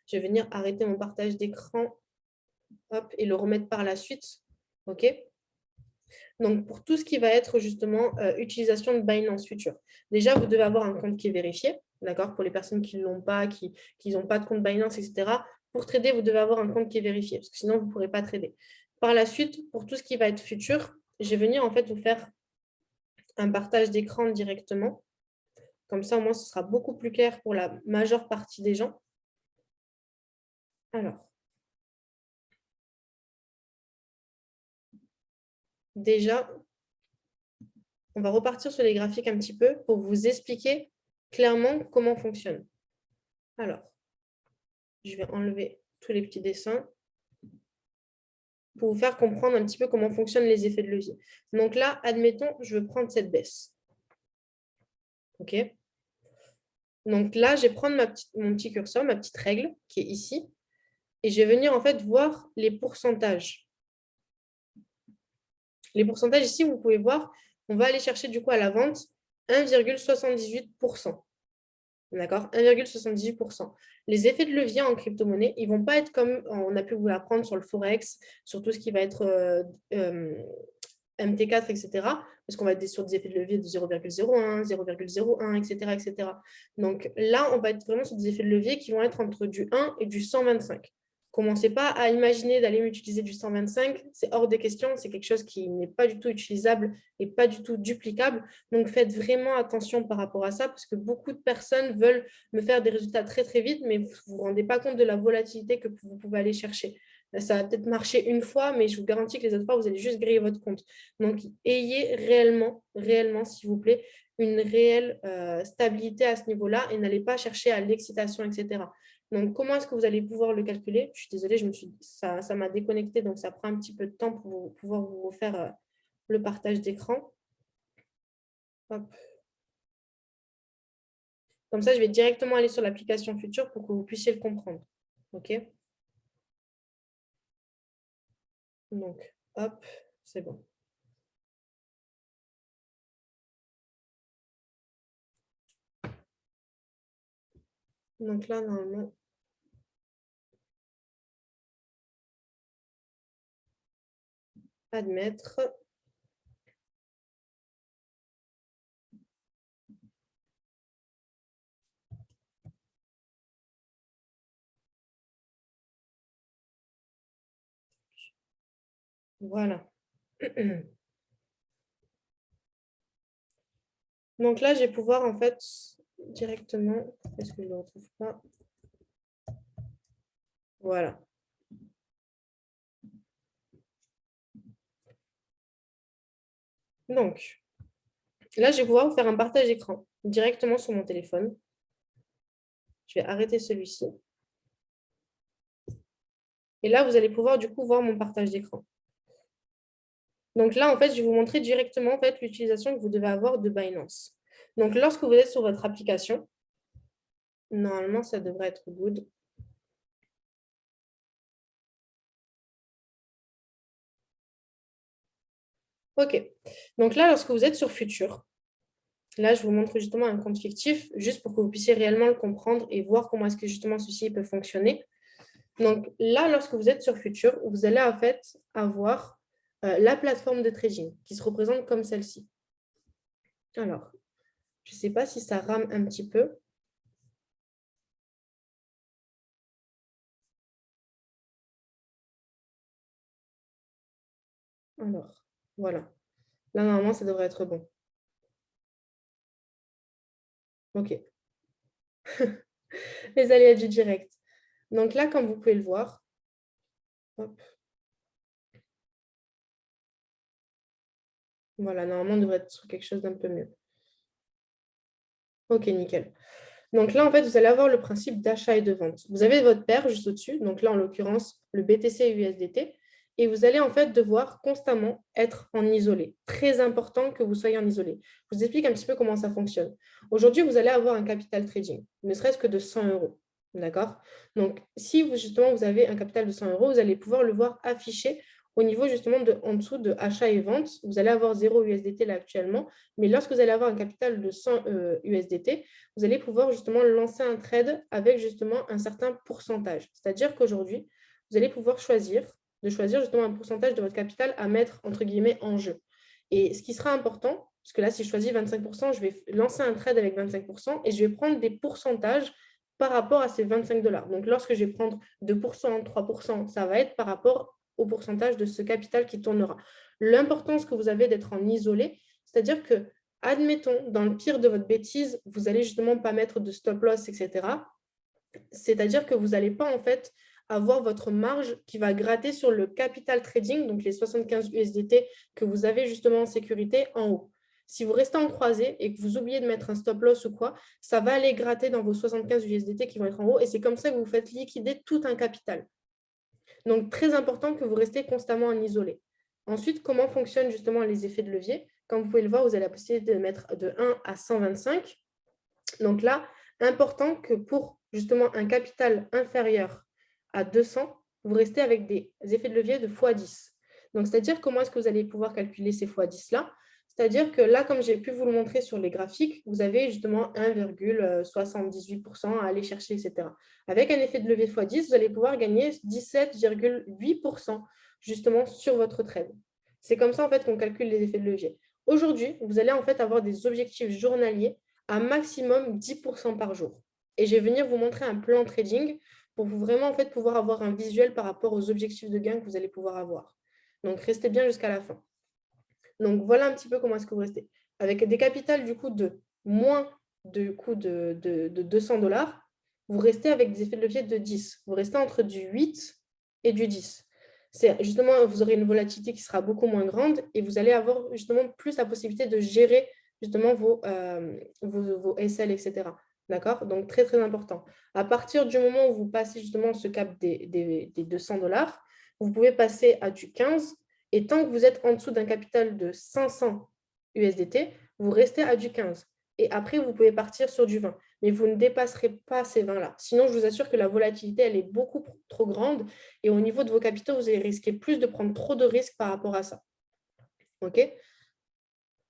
Speaker 1: Je vais venir arrêter mon partage d'écran et le remettre par la suite. OK? Donc, pour tout ce qui va être justement utilisation de Binance Future. Déjà, vous devez avoir un compte qui est vérifié, d'accord? Pour les personnes qui ne l'ont pas, qui n'ont pas de compte Binance, etc. Pour trader, vous devez avoir un compte qui est vérifié, parce que sinon, vous ne pourrez pas trader. Par la suite, pour tout ce qui va être futur, je vais venir en fait vous faire un partage d'écran directement. Comme ça, au moins, ce sera beaucoup plus clair pour la majeure partie des gens. Alors, déjà, on va repartir sur les graphiques un petit peu pour vous expliquer clairement comment fonctionne. Alors, je vais enlever tous les petits dessins pour vous faire comprendre un petit peu comment fonctionnent les effets de levier. Donc là, admettons, je veux prendre cette baisse. OK? Donc là, je vais prendre mon petit curseur, ma petite règle qui est ici, et je vais venir en fait voir les pourcentages. Les pourcentages ici, vous pouvez voir, on va aller chercher du coup à la vente 1,78%. D'accord? 1,78%. Les effets de levier en crypto-monnaie, ils ne vont pas être comme on a pu vous l'apprendre sur le Forex, sur tout ce qui va être MT4, etc. Parce qu'on va être sur des effets de levier de 0,01, 0,01, etc., etc. Donc là, on va être vraiment sur des effets de levier qui vont être entre du 1 et du 125. Commencez pas à imaginer d'aller utiliser du 125, c'est hors des questions, c'est quelque chose qui n'est pas du tout utilisable et pas du tout duplicable. Donc faites vraiment attention par rapport à ça parce que beaucoup de personnes veulent me faire des résultats très très vite, mais vous ne vous rendez pas compte de la volatilité que vous pouvez aller chercher. Ça va peut-être marcher une fois, mais je vous garantis que les autres fois, vous allez juste griller votre compte. Donc ayez réellement, s'il vous plaît, une réelle stabilité à ce niveau-là et n'allez pas chercher à l'excitation, etc. Donc, comment est-ce que vous allez pouvoir le calculer? Je suis désolée, ça m'a déconnecté, donc ça prend un petit peu de temps pour pouvoir vous refaire le partage d'écran. Comme ça, je vais directement aller sur l'application Future pour que vous puissiez le comprendre. OK? Donc, hop, c'est bon. Donc là, normalement, admettre. Voilà. Donc là, je vais pouvoir en fait directement, est-ce que je ne le retrouve pas? Voilà. Donc, là, je vais pouvoir vous faire un partage d'écran directement sur mon téléphone. Je vais arrêter celui-ci. Et là, vous allez pouvoir du coup voir mon partage d'écran. Donc là, en fait, je vais vous montrer directement en fait, l'utilisation que vous devez avoir de Binance. Donc, lorsque vous êtes sur votre application, normalement, ça devrait être good. OK. Donc là, lorsque vous êtes sur Future, là, je vous montre justement un compte fictif, juste pour que vous puissiez réellement le comprendre et voir comment est-ce que justement ceci peut fonctionner. Donc là, lorsque vous êtes sur Future, vous allez en fait avoir la plateforme de trading qui se représente comme celle-ci. Alors, je ne sais pas si ça rame un petit peu. Alors, voilà. Là, normalement, ça devrait être bon. OK. Les aléas du direct. Donc là, comme vous pouvez le voir, hop. Voilà, normalement, on devrait être sur quelque chose d'un peu mieux. OK, nickel. Donc là, en fait, vous allez avoir le principe d'achat et de vente. Vous avez votre paire juste au-dessus, donc là, en l'occurrence, le BTC et USDT, et vous allez en fait devoir constamment être en isolé. Très important que vous soyez en isolé. Je vous explique un petit peu comment ça fonctionne. Aujourd'hui, vous allez avoir un capital trading, ne serait-ce que de 100 euros. D'accord? Donc, si vous, justement, vous avez un capital de 100 euros, vous allez pouvoir le voir affiché au niveau justement en dessous de achat et vente. Vous allez avoir 0 USDT là actuellement, mais lorsque vous allez avoir un capital de 100 USDT, vous allez pouvoir justement lancer un trade avec justement un certain pourcentage. C'est-à-dire qu'aujourd'hui, vous allez pouvoir choisir justement un pourcentage de votre capital à mettre entre guillemets en jeu. Et ce qui sera important, parce que là, si je choisis 25%, je vais lancer un trade avec 25% et je vais prendre des pourcentages par rapport à ces 25 $. Donc, lorsque je vais prendre 2%, 3%, ça va être par rapport au pourcentage de ce capital qui tournera. L'importance que vous avez d'être en isolé, c'est-à-dire que, admettons, dans le pire de votre bêtise, vous n'allez justement pas mettre de stop loss, etc. C'est-à-dire que vous n'allez pas en fait avoir votre marge qui va gratter sur le capital trading, donc les 75 USDT que vous avez justement en sécurité en haut. Si vous restez en croisée et que vous oubliez de mettre un stop loss ou quoi, ça va aller gratter dans vos 75 USDT qui vont être en haut et c'est comme ça que vous faites liquider tout un capital. Donc, très important que vous restez constamment en isolé. Ensuite, comment fonctionnent justement les effets de levier? Comme vous pouvez le voir, vous avez la possibilité de mettre de 1 à 125. Donc là, important que pour justement un capital inférieur à 200, vous restez avec des effets de levier de x10. Donc, c'est-à-dire comment est-ce que vous allez pouvoir calculer ces x10 là? C'est-à-dire que là, comme j'ai pu vous le montrer sur les graphiques, vous avez justement 1,78% à aller chercher, etc. Avec un effet de levier x10, vous allez pouvoir gagner 17,8% justement sur votre trade. C'est comme ça en fait qu'on calcule les effets de levier. Aujourd'hui, vous allez en fait avoir des objectifs journaliers à maximum 10% par jour. Et je vais venir vous montrer un plan trading pour vraiment en fait pouvoir avoir un visuel par rapport aux objectifs de gain que vous allez pouvoir avoir. Donc, restez bien jusqu'à la fin. Donc, voilà un petit peu comment est-ce que vous restez. Avec des capitales du coup de moins de 200$, vous restez avec des effets de levier de 10. Vous restez entre du 8 et du 10. C'est justement, vous aurez une volatilité qui sera beaucoup moins grande et vous allez avoir justement plus la possibilité de gérer justement vos SL, etc. D'accord? Donc, très, très important. À partir du moment où vous passez justement ce cap des 200$, vous pouvez passer à du 15. Et tant que vous êtes en dessous d'un capital de 500 USDT, vous restez à du 15. Et après, vous pouvez partir sur du 20. Mais vous ne dépasserez pas ces 20-là. Sinon, je vous assure que la volatilité, elle est beaucoup trop grande. Et au niveau de vos capitaux, vous allez risquer plus de prendre trop de risques par rapport à ça. OK?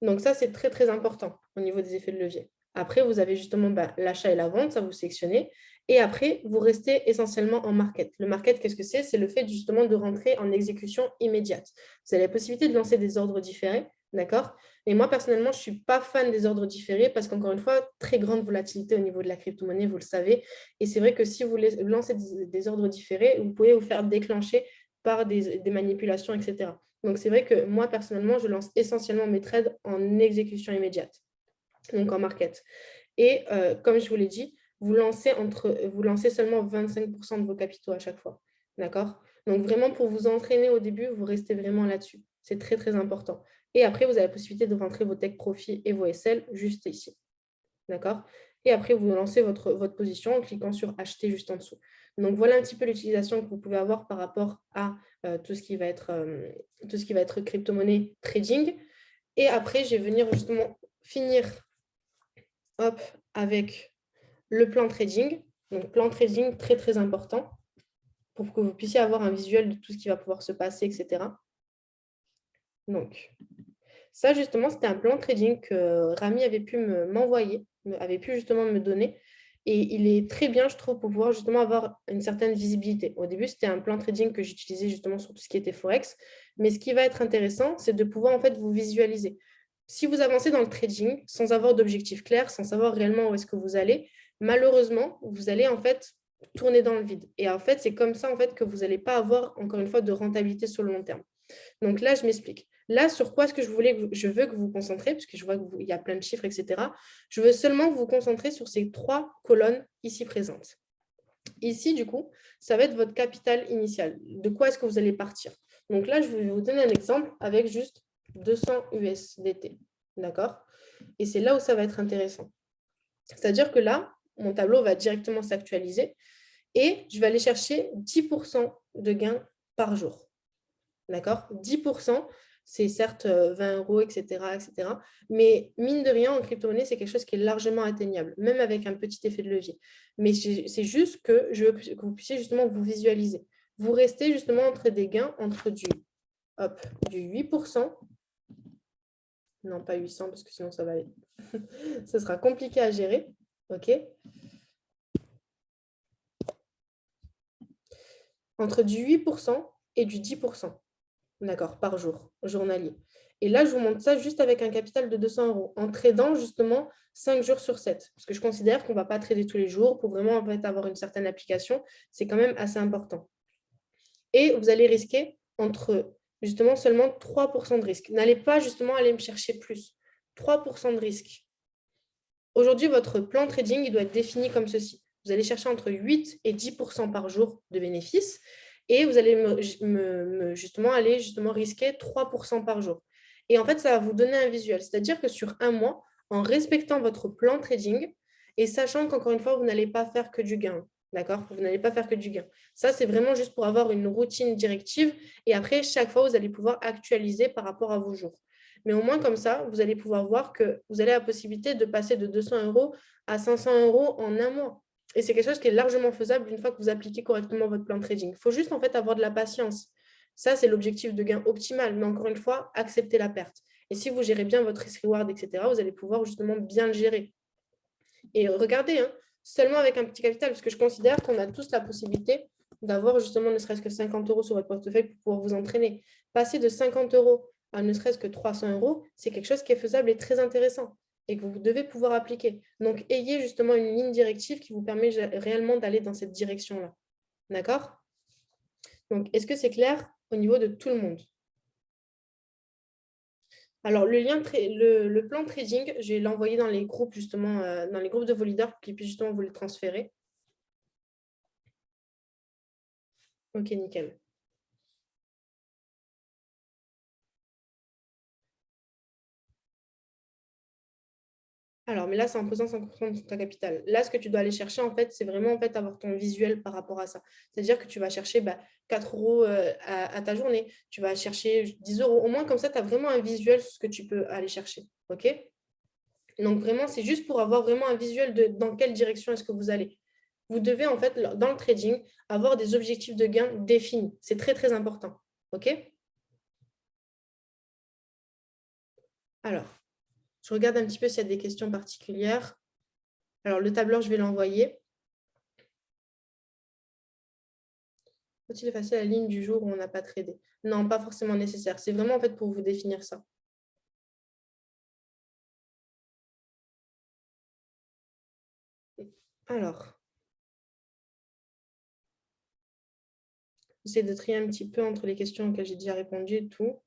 Speaker 1: Donc ça, c'est très, très important au niveau des effets de levier. Après, vous avez justement l'achat et la vente, ça vous sélectionnez. Et après, vous restez essentiellement en market. Le market, qu'est-ce que c'est? C'est le fait justement de rentrer en exécution immédiate. Vous avez la possibilité de lancer des ordres différés, d'accord? Et moi, personnellement, je ne suis pas fan des ordres différés parce qu'encore une fois, très grande volatilité au niveau de la crypto-monnaie, vous le savez. Et c'est vrai que si vous lancez des ordres différés, vous pouvez vous faire déclencher par des manipulations, etc. Donc, c'est vrai que moi, personnellement, je lance essentiellement mes trades en exécution immédiate, donc en market. Et comme je vous l'ai dit, vous lancez seulement 25% de vos capitaux à chaque fois. D'accord? Donc, vraiment, pour vous entraîner au début, vous restez vraiment là-dessus. C'est très, très important. Et après, vous avez la possibilité de rentrer vos take profit et vos SL juste ici. D'accord? Et après, vous lancez votre position en cliquant sur acheter juste en dessous. Donc, voilà un petit peu l'utilisation que vous pouvez avoir par rapport à tout ce qui va être crypto-monnaie trading. Et après, je vais venir justement finir avec le plan trading. Donc, plan trading très, très important pour que vous puissiez avoir un visuel de tout ce qui va pouvoir se passer, etc. Donc, ça, justement, c'était un plan trading que Rami avait pu m'envoyer, avait pu justement me donner. Et il est très bien, je trouve, pour pouvoir justement avoir une certaine visibilité. Au début, c'était un plan trading que j'utilisais justement sur tout ce qui était Forex. Mais ce qui va être intéressant, c'est de pouvoir en fait vous visualiser. Si vous avancez dans le trading sans avoir d'objectif clair, sans savoir réellement où est-ce que vous allez, malheureusement, vous allez en fait tourner dans le vide. Et en fait, c'est comme ça en fait que vous n'allez pas avoir, encore une fois, de rentabilité sur le long terme. Donc là, je m'explique. Là, sur quoi est-ce que je veux que vous vous concentrez, parce que je vois qu'il y a plein de chiffres, etc. Je veux seulement vous concentrer sur ces 3 colonnes ici présentes. Ici, du coup, ça va être votre capital initial. De quoi est-ce que vous allez partir? Donc là, je vais vous donner un exemple avec juste 200 USDT. D'accord? Et c'est là où ça va être intéressant. C'est-à-dire que là, mon tableau va directement s'actualiser et je vais aller chercher 10% de gains par jour. D'accord? 10%, c'est certes 20 €, etc., etc. Mais mine de rien, en crypto-monnaie, c'est quelque chose qui est largement atteignable, même avec un petit effet de levier. Mais c'est juste que je veux que vous puissiez justement vous visualiser. Vous restez justement entre des gains entre du 8%. Non, pas 800, parce que sinon ça va aller. Ce sera compliqué à gérer. OK? Entre du 8% et du 10%. D'accord, par jour, journalier. Et là, je vous montre ça juste avec un capital de 200 €, en tradant justement 5 jours sur 7. Parce que je considère qu'on ne va pas trader tous les jours. Pour vraiment en fait, avoir une certaine application, c'est quand même assez important. Et vous allez risquer entre justement seulement 3% de risque. N'allez pas justement aller me chercher plus. 3% de risque. Aujourd'hui, votre plan trading il doit être défini comme ceci. Vous allez chercher entre 8 et 10% par jour de bénéfices et vous allez justement aller risquer 3% par jour. Et en fait, ça va vous donner un visuel. C'est-à-dire que sur un mois, en respectant votre plan trading et sachant qu'encore une fois, vous n'allez pas faire que du gain. D'accord? Vous n'allez pas faire que du gain. Ça, c'est vraiment juste pour avoir une routine directive. Et après, chaque fois, vous allez pouvoir actualiser par rapport à vos jours. Mais au moins, comme ça, vous allez pouvoir voir que vous avez la possibilité de passer de 200 € à 500 € en un mois. Et c'est quelque chose qui est largement faisable une fois que vous appliquez correctement votre plan de trading. Il faut juste en fait avoir de la patience. Ça, c'est l'objectif de gain optimal. Mais encore une fois, accepter la perte. Et si vous gérez bien votre risk-reward, etc., vous allez pouvoir justement bien le gérer. Et regardez, hein, seulement avec un petit capital, parce que je considère qu'on a tous la possibilité d'avoir justement ne serait-ce que 50 € sur votre portefeuille pour pouvoir vous entraîner. Passer de 50 € à ne serait-ce que 300 €, c'est quelque chose qui est faisable et très intéressant et que vous devez pouvoir appliquer. Donc, ayez justement une ligne directive qui vous permet réellement d'aller dans cette direction-là. D'accord? Donc, est-ce que c'est clair au niveau de tout le monde? Alors, le plan trading, je vais l'envoyer dans les groupes, justement, dans les groupes de vos leaders pour qu'ils puissent justement vous le transférer. Ok, nickel. Alors, mais là, c'est en posant 5% de ta capitale. Là, ce que tu dois aller chercher, en fait, c'est vraiment en fait, avoir ton visuel par rapport à ça. C'est-à-dire que tu vas chercher 4 € à ta journée. Tu vas chercher 10 euros. Au moins, comme ça, tu as vraiment un visuel sur ce que tu peux aller chercher. OK? Donc, vraiment, c'est juste pour avoir vraiment un visuel de dans quelle direction est-ce que vous allez. Vous devez, en fait, dans le trading, avoir des objectifs de gain définis. C'est très, très important. OK? Alors, je regarde un petit peu s'il y a des questions particulières. Alors, le tableur, je vais l'envoyer. Faut-il effacer la ligne du jour où on n'a pas tradé? Non, pas forcément nécessaire. C'est vraiment en fait pour vous définir ça. Alors, j'essaie de trier un petit peu entre les questions auxquelles j'ai déjà répondu et tout.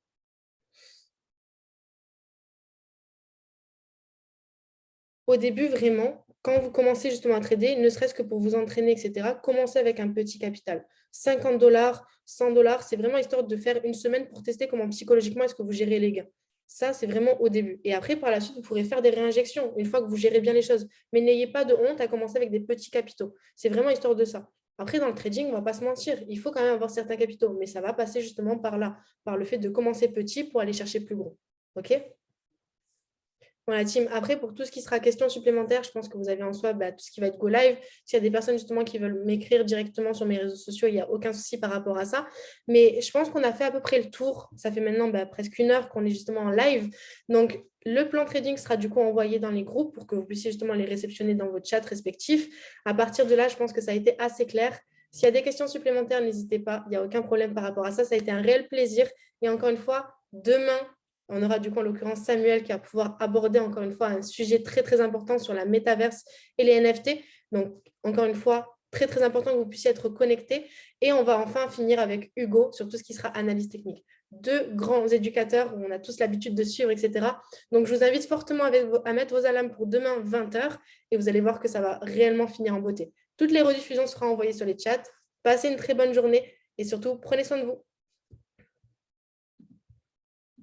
Speaker 1: Au début, vraiment, quand vous commencez justement à trader, ne serait-ce que pour vous entraîner, etc., commencez avec un petit capital. 50 $, 100 $, c'est vraiment histoire de faire une semaine pour tester comment psychologiquement est-ce que vous gérez les gains. Ça, c'est vraiment au début. Et après, par la suite, vous pourrez faire des réinjections une fois que vous gérez bien les choses. Mais n'ayez pas de honte à commencer avec des petits capitaux. C'est vraiment histoire de ça. Après, dans le trading, on ne va pas se mentir. Il faut quand même avoir certains capitaux. Mais ça va passer justement par là, par le fait de commencer petit pour aller chercher plus gros. OK? Voilà, team. Après, pour tout ce qui sera question supplémentaire, je pense que vous avez en soi tout ce qui va être go live. S'il y a des personnes justement qui veulent m'écrire directement sur mes réseaux sociaux, il n'y a aucun souci par rapport à ça. Mais je pense qu'on a fait à peu près le tour. Ça fait maintenant presque 1 heure qu'on est justement en live. Donc, le plan trading sera du coup envoyé dans les groupes pour que vous puissiez justement les réceptionner dans votre chat respectif. À partir de là, je pense que ça a été assez clair. S'il y a des questions supplémentaires, n'hésitez pas. Il n'y a aucun problème par rapport à ça. Ça a été un réel plaisir. Et encore une fois, demain, on aura du coup en l'occurrence Samuel qui va pouvoir aborder encore une fois un sujet très très important sur la métaverse et les NFT. Donc encore une fois, très très important que vous puissiez être connectés. Et on va enfin finir avec Hugo sur tout ce qui sera analyse technique. 2 grands éducateurs où on a tous l'habitude de suivre, etc. Donc je vous invite fortement à mettre vos alarmes pour demain 20 h et vous allez voir que ça va réellement finir en beauté. Toutes les rediffusions seront envoyées sur les chats. Passez une très bonne journée et surtout prenez soin de vous.